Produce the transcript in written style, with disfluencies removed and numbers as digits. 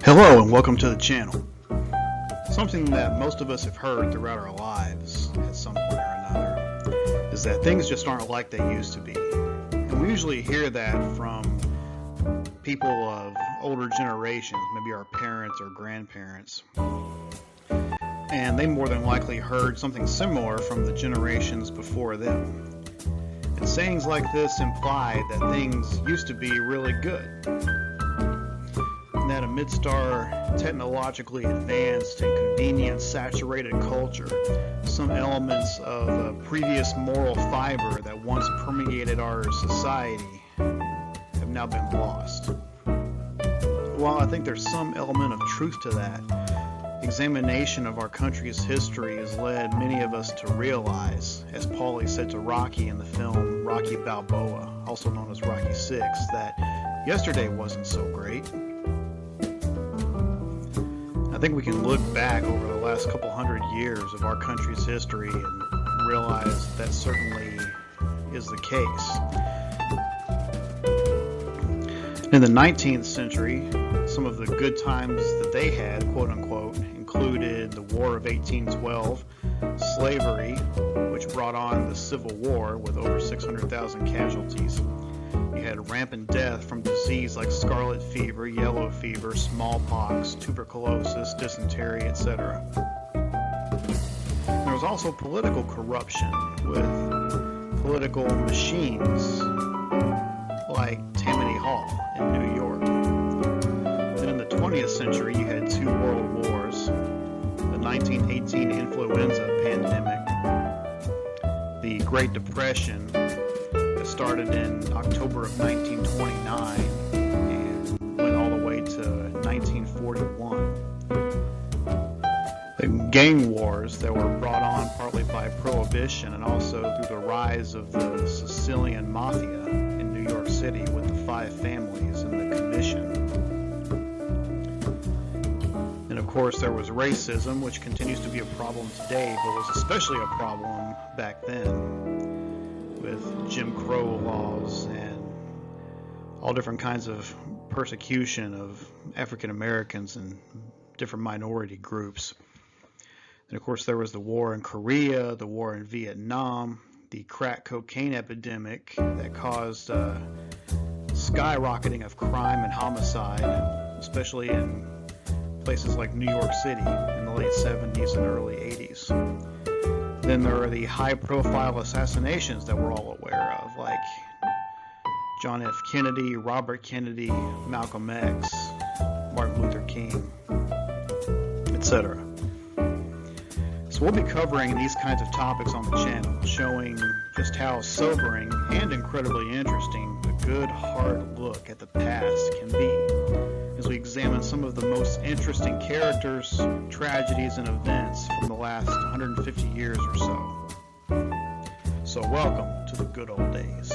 Hello and welcome to the channel. Something that most of us have heard throughout our lives at some point or another is that things just aren't like they used to be. And we usually hear that from people of older generations, maybe our parents or grandparents. And they more than likely heard something similar from the generations before them. And sayings like this imply that things used to be really good. That amidst our technologically advanced and convenience-saturated culture, some elements of a previous moral fiber that once permeated our society have now been lost. While I think there's some element of truth to that, examination of our country's history has led many of us to realize, as Paulie said to Rocky in the film Rocky Balboa, also known as Rocky VI, that yesterday wasn't so great. I think we can look back over the last couple hundred years of our country's history and realize that certainly is the case. In the 19th century, some of the good times that they had, quote unquote, included the War of 1812, slavery, which brought on the Civil War with over 600,000 casualties. You had rampant death from disease like scarlet fever, yellow fever, smallpox, tuberculosis, dysentery, etc. There was also political corruption with political machines like Tammany Hall in New York. Then in the 20th century, you had two world wars, the 1918 influenza pandemic, the Great Depression, that started in October of 1929 and went all the way to 1941. The gang wars that were brought on partly by Prohibition and also through the rise of the Sicilian Mafia in New York City with the Five Families and the Commission. And of course there was racism, which continues to be a problem today, but was especially a problem back then, with Jim Crow laws and all different kinds of persecution of African Americans and different minority groups. And of course there was the war in Korea, the war in Vietnam, the crack cocaine epidemic that caused skyrocketing of crime and homicide, especially in places like New York City in the late 70s and early 80s. Then there are the high-profile assassinations that we're all aware of, like John F. Kennedy, Robert Kennedy, Malcolm X, Martin Luther King, etc. So we'll be covering these kinds of topics on the channel, showing just how sobering and incredibly interesting a good, hard look at the past can be, as we examine some of the most interesting characters, tragedies, and events from the last 150 years or so. So welcome to the good old days.